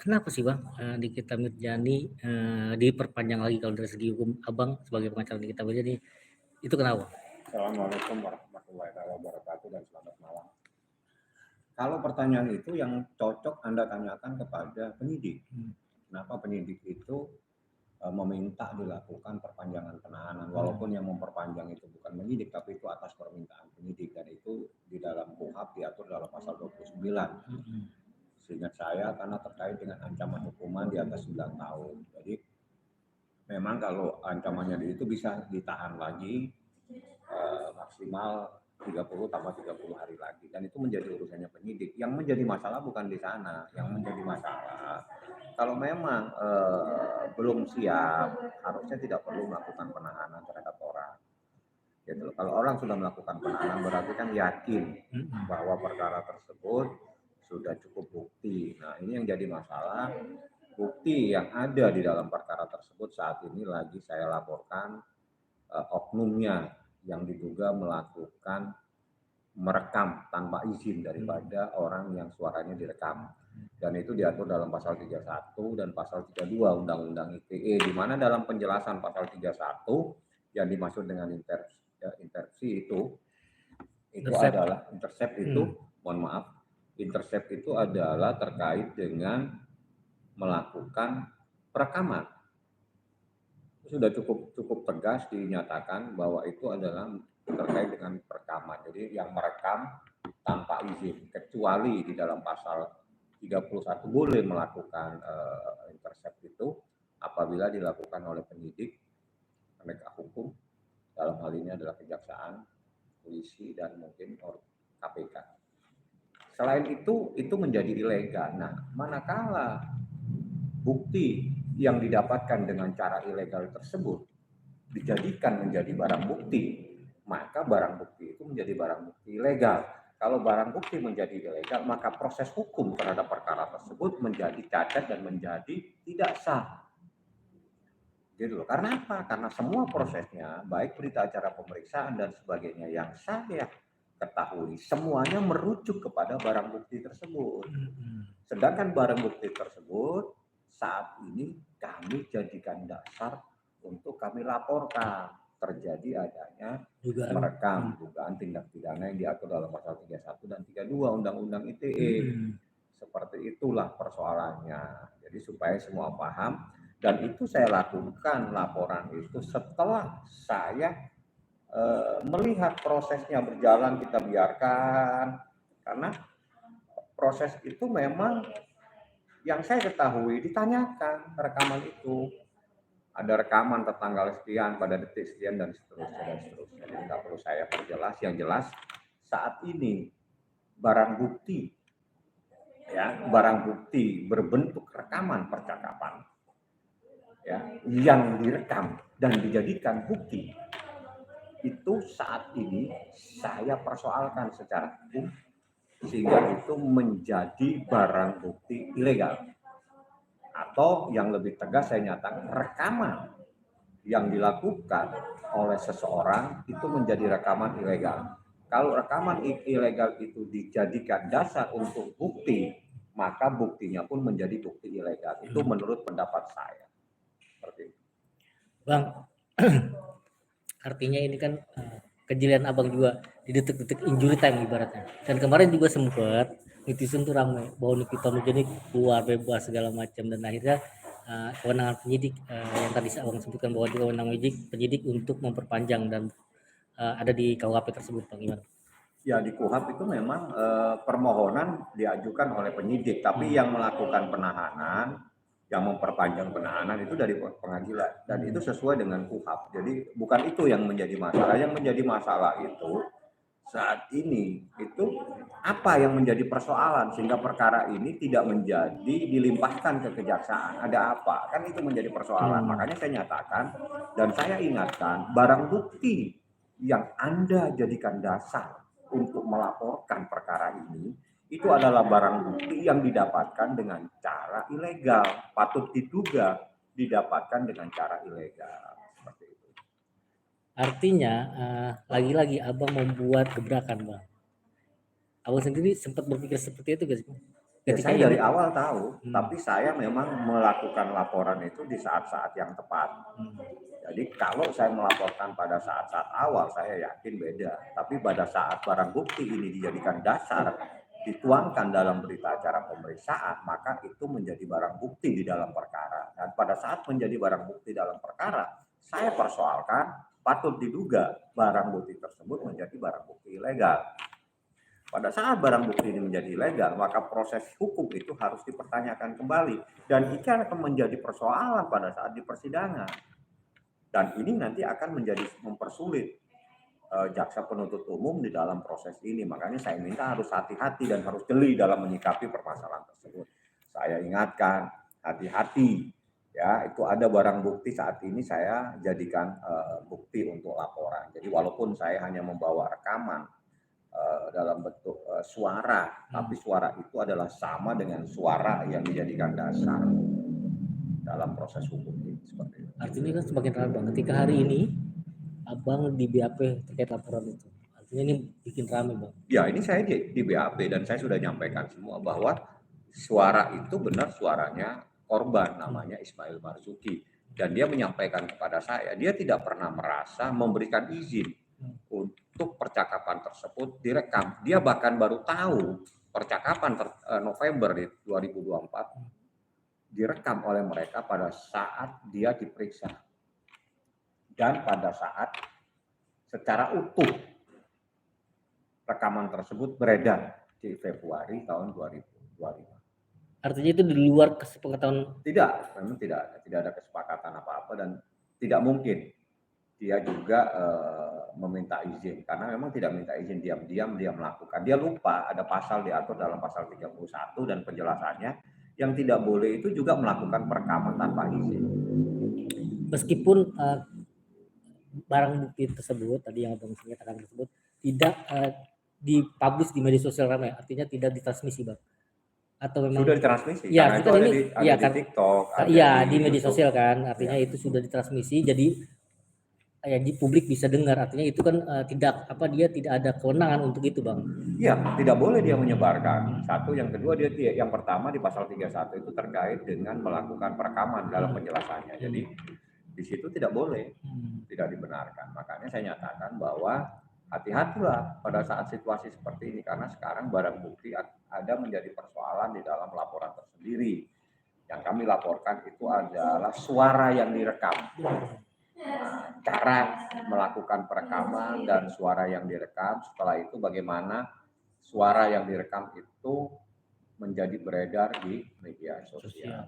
kenapa sih Bang, Nikita Mirzani diperpanjang lagi kalau dari segi hukum Abang sebagai pengacara Nikita Mirzani itu kenapa? Assalamualaikum warahmatullahi wabarakatuh dan selamat malam. Kalau pertanyaan itu yang cocok Anda tanyakan kepada penyidik. Kenapa penyidik itu meminta dilakukan perpanjangan penahanan, walaupun yang memperpanjang itu bukan penyidik, tapi itu atas permintaan penyidik, dan itu di dalam KUHP diatur dalam pasal 29. Seingat saya karena terkait dengan ancaman hukuman di atas 9 tahun. Jadi memang kalau ancamannya itu bisa ditahan lagi maksimal 30 tambah 30 hari lagi, dan itu menjadi urusannya penyidik. Yang menjadi masalah bukan di sana. Yang menjadi masalah kalau memang belum siap, harusnya tidak perlu melakukan penahanan terhadap orang. Gitu. Kalau orang sudah melakukan penahanan berarti kan yakin bahwa perkara tersebut sudah cukup bukti. Nah, ini yang jadi masalah. Bukti yang ada di dalam perkara tersebut saat ini lagi saya laporkan oknumnya yang diduga melakukan merekam tanpa izin daripada orang yang suaranya direkam. Dan itu diatur dalam pasal 31 dan pasal 32 Undang-Undang ITE, di mana dalam penjelasan pasal 31 yang dimaksud dengan interupsi itu adalah intercept itu, mohon maaf, intercept itu adalah terkait dengan melakukan perekaman. Sudah cukup tegas dinyatakan bahwa itu adalah terkait dengan perekaman. Jadi yang merekam tanpa izin, kecuali di dalam pasal 31 boleh melakukan intercept itu apabila dilakukan oleh penyidik, penegak hukum, dalam hal ini adalah kejaksaan, polisi, dan mungkin KPK. Selain itu menjadi ilegal. Nah, manakala bukti yang didapatkan dengan cara ilegal tersebut dijadikan menjadi barang bukti, maka barang bukti itu menjadi barang bukti ilegal. Kalau barang bukti menjadi ilegal, maka proses hukum terhadap perkara tersebut menjadi cacat dan menjadi tidak sah. Gitu loh. Karena apa? Karena semua prosesnya, baik berita acara pemeriksaan dan sebagainya yang saya ketahui, semuanya merujuk kepada barang bukti tersebut. Sedangkan barang bukti tersebut saat ini kami jadikan dasar untuk kami laporkan terjadi adanya merekam dugaan tindak pidana yang diatur dalam pasal 31 dan 32 Undang-Undang ITE. Seperti itulah persoalannya. Jadi supaya semua paham, dan itu saya lakukan laporan itu setelah saya melihat prosesnya berjalan, kita biarkan, karena proses itu memang yang saya ketahui ditanyakan rekaman itu. Ada rekaman tanggal sekian pada detik sekian dan seterusnya. Jadi nggak perlu saya perjelas. Yang jelas saat ini barang bukti berbentuk rekaman percakapan yang direkam dan dijadikan bukti itu saat ini saya persoalkan secara hukum, sehingga itu menjadi barang bukti ilegal. Atau yang lebih tegas saya nyatakan, rekaman yang dilakukan oleh seseorang itu menjadi rekaman ilegal. Kalau rekaman ilegal itu dijadikan dasar untuk bukti, maka buktinya pun menjadi bukti ilegal. Itu menurut pendapat saya. Seperti itu. Bang, artinya ini kan kejelian Abang juga di detik-detik injury time ibaratnya. Dan kemarin juga sempat netizen tuh ramai bahwa Nikita Mirzani keluar bebas segala macam, dan akhirnya kewenangan penyidik yang tadi Abang sebutkan bahwa kewenangan penyidik untuk memperpanjang dan ada di KUHP tersebut, Bang, gimana? Ya, di KUHP itu memang permohonan diajukan oleh penyidik, tapi yang melakukan penahanan, yang memperpanjang penahanan itu dari pengadilan, dan itu sesuai dengan KUHP. Jadi bukan itu yang menjadi masalah. Yang menjadi masalah itu saat ini itu apa yang menjadi persoalan sehingga perkara ini tidak menjadi dilimpahkan ke kejaksaan. Ada apa? Kan itu menjadi persoalan. Makanya saya nyatakan dan saya ingatkan, barang bukti yang Anda jadikan dasar untuk melaporkan perkara ini itu adalah barang bukti yang didapatkan dengan cara ilegal, patut diduga didapatkan dengan cara ilegal. Seperti itu. Artinya lagi-lagi Abang membuat gebrakan, Bang. Abang sendiri sempat berpikir seperti itu gak sih? Ya ketika saya ini dari awal tahu, hmm, tapi saya memang melakukan laporan itu di saat-saat yang tepat. hmm, Jadi kalau saya melaporkan pada saat-saat awal, saya yakin beda. Tapi pada saat barang bukti ini dijadikan dasar, dituangkan dalam berita acara pemeriksaan, maka itu menjadi barang bukti di dalam perkara. Dan pada saat menjadi barang bukti dalam perkara, saya persoalkan patut diduga barang bukti tersebut menjadi barang bukti ilegal. Pada saat barang bukti ini menjadi ilegal, maka proses hukum itu harus dipertanyakan kembali. Dan ini akan menjadi persoalan pada saat di persidangan. Dan ini nanti akan menjadi mempersulit jaksa penuntut umum di dalam proses ini. Makanya saya minta harus hati-hati dan harus jeli dalam menyikapi permasalahan tersebut. Saya ingatkan, hati-hati. Ya, itu ada barang bukti saat ini saya jadikan bukti untuk laporan. Jadi walaupun saya hanya membawa rekaman dalam bentuk suara, tapi suara itu adalah sama dengan suara yang dijadikan dasar dalam proses hukum ini. Seperti itu. artinya kan semakin ramai bang ketika hari ini abang di BAP terkait laporan itu, artinya ini bikin ramai bang. Ya, ini saya di BAP dan saya sudah nyampaikan semua bahwa suara itu benar suaranya korban namanya Ismail Marzuki. Dan dia menyampaikan kepada saya, dia tidak pernah merasa memberikan izin untuk percakapan tersebut direkam. Dia bahkan baru tahu percakapan November 2024 direkam oleh mereka pada saat dia diperiksa. Dan pada saat secara utuh rekaman tersebut beredar di Februari tahun 2025. Artinya itu di luar kesepakatan. Tidak, memang tidak ada kesepakatan apa-apa dan tidak mungkin dia juga meminta izin karena memang tidak minta izin, diam-diam dia melakukan. Dia lupa ada pasal diatur dalam pasal 31 dan penjelasannya yang tidak boleh itu juga melakukan perekaman tanpa izin. Meskipun barang bukti tersebut tadi yang abang katakan tersebut tidak dipublish di media sosial ramai, artinya tidak ditransmisi bang. Atau memang Sudah ditransmisi ya, karena itu kan ada ini di, ya ada kan di TikTok, ada iya di di media YouTube. sosial kan, artinya Ya. itu sudah ditransmisi, jadi ya di publik bisa dengar, artinya itu kan tidak apa dia tidak ada kewenangan untuk itu bang. Iya, tidak boleh dia menyebarkan. Satu, yang kedua dia yang pertama di pasal 31 itu terkait dengan melakukan perekaman dalam penjelasannya. Jadi di situ tidak boleh, tidak dibenarkan. Makanya saya nyatakan bahwa hati-hatilah pada saat situasi seperti ini karena sekarang barang bukti ada menjadi persoalan di dalam laporan tersendiri. Yang kami laporkan itu adalah suara yang direkam. Cara melakukan perekaman dan suara yang direkam, setelah itu bagaimana suara yang direkam itu menjadi beredar di media sosial.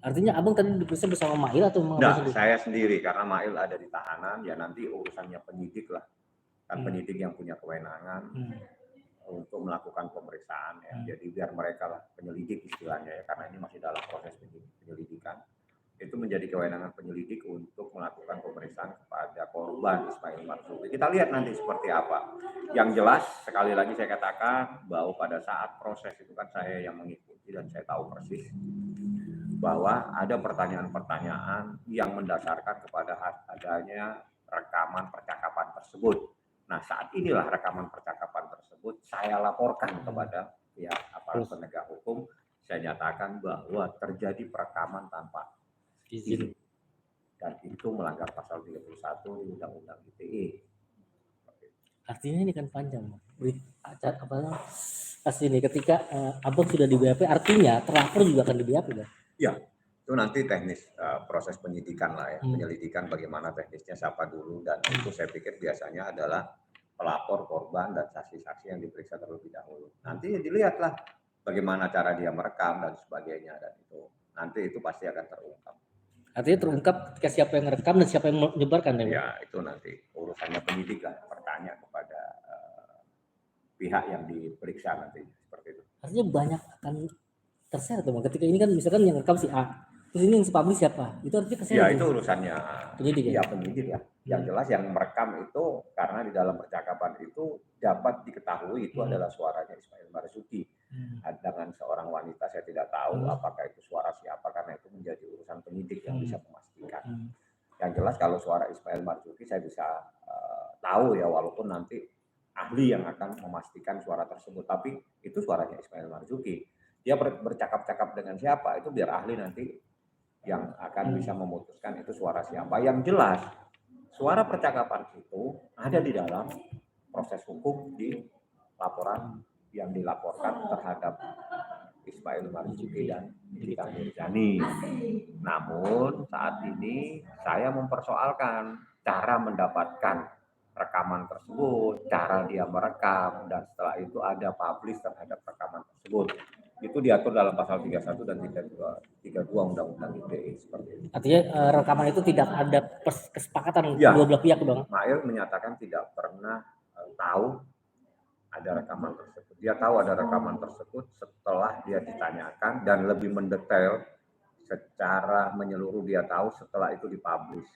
Artinya abang tadi diperiksa bersama Mail atau memang abang sendiri? Saya sendiri karena Mail ada di tahanan, ya nanti urusannya penyidik lah. Kan penyidik yang punya kewenangan untuk melakukan pemeriksaan ya. Jadi biar mereka lah penyelidik istilahnya ya, karena ini masih dalam proses penyelidikan. Itu menjadi kewenangan penyelidik untuk melakukan pemeriksaan kepada korban Ismail Marzuki. Kita lihat nanti seperti apa. Yang jelas sekali lagi saya katakan bahwa pada saat proses itu kan saya yang mengikuti dan saya tahu persis bahwa ada pertanyaan-pertanyaan yang mendasarkan kepada adanya rekaman percakapan tersebut. Nah, saat inilah rekaman percakapan tersebut saya laporkan kepada pihak aparat penegak hukum. Saya nyatakan bahwa terjadi perekaman tanpa izin. Dan itu melanggar pasal 31 di Undang-Undang ITE. Artinya ini kan panjang. Pasti ini ketika abang sudah di BAP, artinya terlapor juga akan di BAP kan? Ya, itu nanti teknis proses penyidikan lah ya. Penyelidikan bagaimana teknisnya siapa dulu dan itu saya pikir biasanya adalah pelapor, korban dan saksi-saksi yang diperiksa terlebih dahulu. Nanti dilihatlah bagaimana cara dia merekam dan sebagainya dan itu nanti itu pasti akan terungkap. Artinya terungkap ketika siapa yang merekam dan siapa yang menyebarkan ya? Ya, itu nanti urusannya penyidik lah, bertanya kepada pihak yang diperiksa nanti seperti itu. Artinya banyak akan terseret teman. Ketika ini kan misalkan yang rekam si A, terus ini yang publish siapa? Itu artinya terseret. Ya, itu urusannya penyidik ya? Penyidik ya. Yang jelas yang merekam itu karena di dalam percakapan itu dapat diketahui itu adalah suaranya Ismail Marzuki. Dengan seorang wanita saya tidak tahu apakah itu suara siapa karena itu menjadi urusan penyidik yang bisa memastikan. Yang jelas kalau suara Ismail Marzuki saya bisa tahu ya walaupun nanti ahli yang akan memastikan suara tersebut, tapi itu suaranya Ismail Marzuki. Dia bercakap-cakap dengan siapa itu biar ahli nanti yang akan bisa memutuskan itu suara siapa. Yang jelas suara percakapan itu ada di dalam proses hukum di laporan yang dilaporkan terhadap Ismail Marzuki dan Nikita Mirzani. Namun saat ini saya mempersoalkan cara mendapatkan rekaman tersebut, cara dia merekam, dan setelah itu ada publish terhadap rekaman tersebut. Itu diatur dalam pasal 31 dan 32 Undang-Undang ITE seperti itu. Artinya rekaman itu tidak ada kesepakatan Ya, kedua belah pihak, Bang. Mail menyatakan tidak pernah tahu ada rekaman tersebut. Dia tahu ada rekaman tersebut setelah dia ditanyakan dan lebih mendetail secara menyeluruh dia tahu setelah itu dipublish.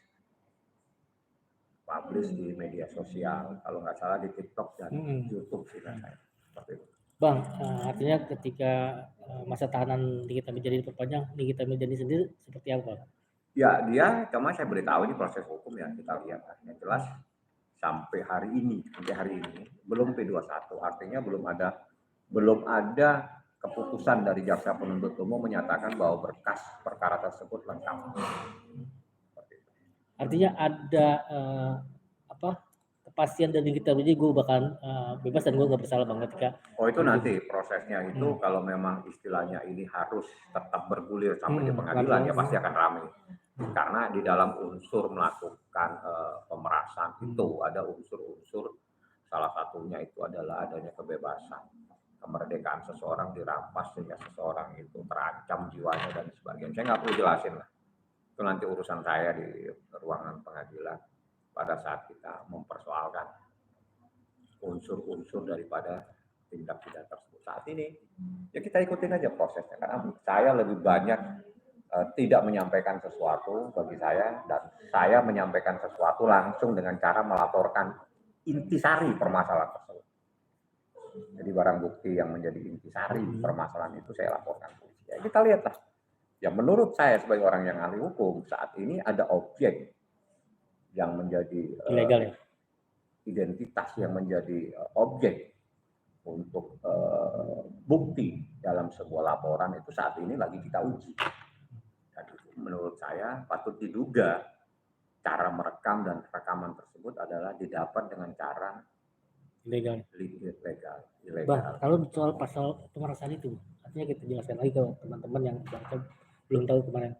Publish di media sosial, kalau nggak salah di TikTok dan YouTube sih saya. Seperti itu. Bang, artinya ketika masa tahanan Nikita Mirzani diperpanjang, Nikita Mirzani sendiri seperti apa, Bang? Ya, dia cuma saya beritahu ini proses hukum ya, kita lihat. Yang jelas sampai hari ini belum P21, artinya belum ada keputusan dari jaksa penuntut umum menyatakan bahwa berkas perkara tersebut lengkap. Artinya ada kepastian dari Nikita Mirzani gue bakal bebas dan gue nggak bersalah, Bang, ketika itu nanti prosesnya itu kalau memang istilahnya ini harus tetap bergulir sampai di pengadilan ya pasti akan ramai. Karena di dalam unsur melakukan pemerasan itu ada unsur-unsur, salah satunya itu adalah adanya kebebasan, kemerdekaan seseorang dirampas sehingga seseorang itu terancam jiwanya dan sebagainya. Saya nggak perlu jelasin lah, itu nanti urusan saya di ruangan pengadilan pada saat kita mempersoalkan unsur-unsur daripada tindak pidana tersebut. Saat ini ya kita ikutin aja prosesnya, karena saya lebih banyak tidak menyampaikan sesuatu bagi saya, dan saya menyampaikan sesuatu langsung dengan cara melaporkan intisari permasalahan tersebut. Jadi barang bukti yang menjadi intisari permasalahan itu saya laporkan polisi. Ya, kita lihatlah. Ya menurut saya sebagai orang yang ahli hukum, saat ini ada objek yang menjadi ilegal ya? Identitas yang menjadi objek untuk bukti dalam sebuah laporan itu saat ini lagi kita uji. Menurut saya patut diduga cara merekam dan rekaman tersebut adalah didapat dengan cara ilegal. Bang, kalau soal pasal pemerasan itu, artinya kita jelaskan lagi ke teman-teman yang belum tahu kemarin.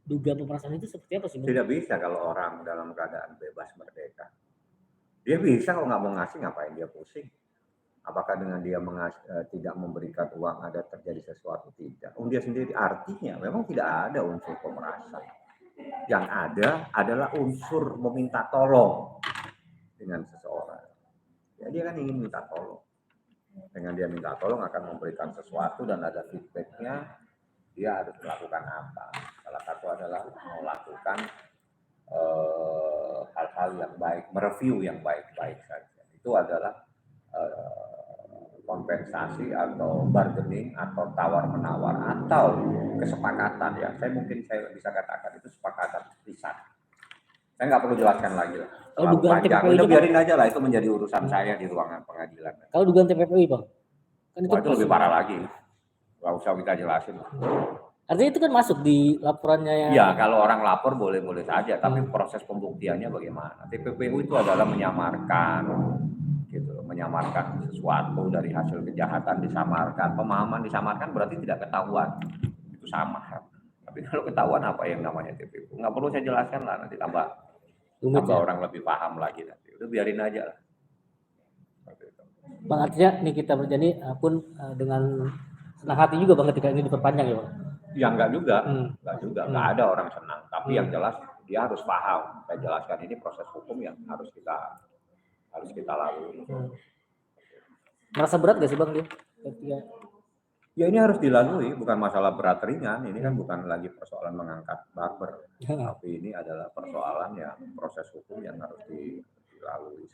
Dugaan pemerasan itu seperti apa sih, Bang? Tidak bisa kalau orang dalam keadaan bebas merdeka. Dia bisa kalau nggak mau ngasih, ngapain dia pusing? Apakah dengan dia tidak memberikan uang ada terjadi sesuatu? Tidak. Dia sendiri artinya memang tidak ada unsur pemerasan. Yang ada adalah unsur meminta tolong dengan seseorang. Ya, dia kan ingin minta tolong. Dengan dia minta tolong akan memberikan sesuatu dan ada feedbacknya, dia harus melakukan apa. Salah satu adalah melakukan hal-hal yang baik, mereview yang baik-baik saja. Itu adalah kompensasi atau bargaining atau tawar-menawar atau kesepakatan ya. Saya bisa katakan itu kesepakatan lisan. Saya nggak perlu jelaskan lagi lah. Kalau dugaan panjang, udah biarin aja lah, itu menjadi urusan saya di ruangan pengadilan. Kalau dugaan TPPI, Bang? Kan itu lebih parah lagi. Nggak usah kita jelasin. Artinya itu kan masuk di laporannya yang... Ya, kalau orang lapor boleh-boleh saja, tapi proses pembuktiannya bagaimana? TPPU itu adalah menyamarkan sesuatu dari hasil kejahatan, disamarkan. Pemahaman disamarkan berarti tidak ketahuan. Itu samar. Tapi kalau ketahuan apa yang namanya TPPU? Nggak perlu saya jelaskan lah, nanti tambah orang lebih paham lagi nanti. Udah biarin aja lah. Bang, artinya Nikita Mirzani pun dengan senang hati juga, Bang, ketika ini diperpanjang ya, Bang? Ya enggak juga. Enggak ada orang senang. Tapi yang jelas dia harus paham. Saya jelaskan ini proses hukum yang harus kita lalui. Merasa berat gak sih, Bang, dia? Ya ini harus dilalui, bukan masalah berat ringan. Ini kan bukan lagi persoalan mengangkat barber, tapi ini adalah persoalan yang proses hukum yang harus dilalui.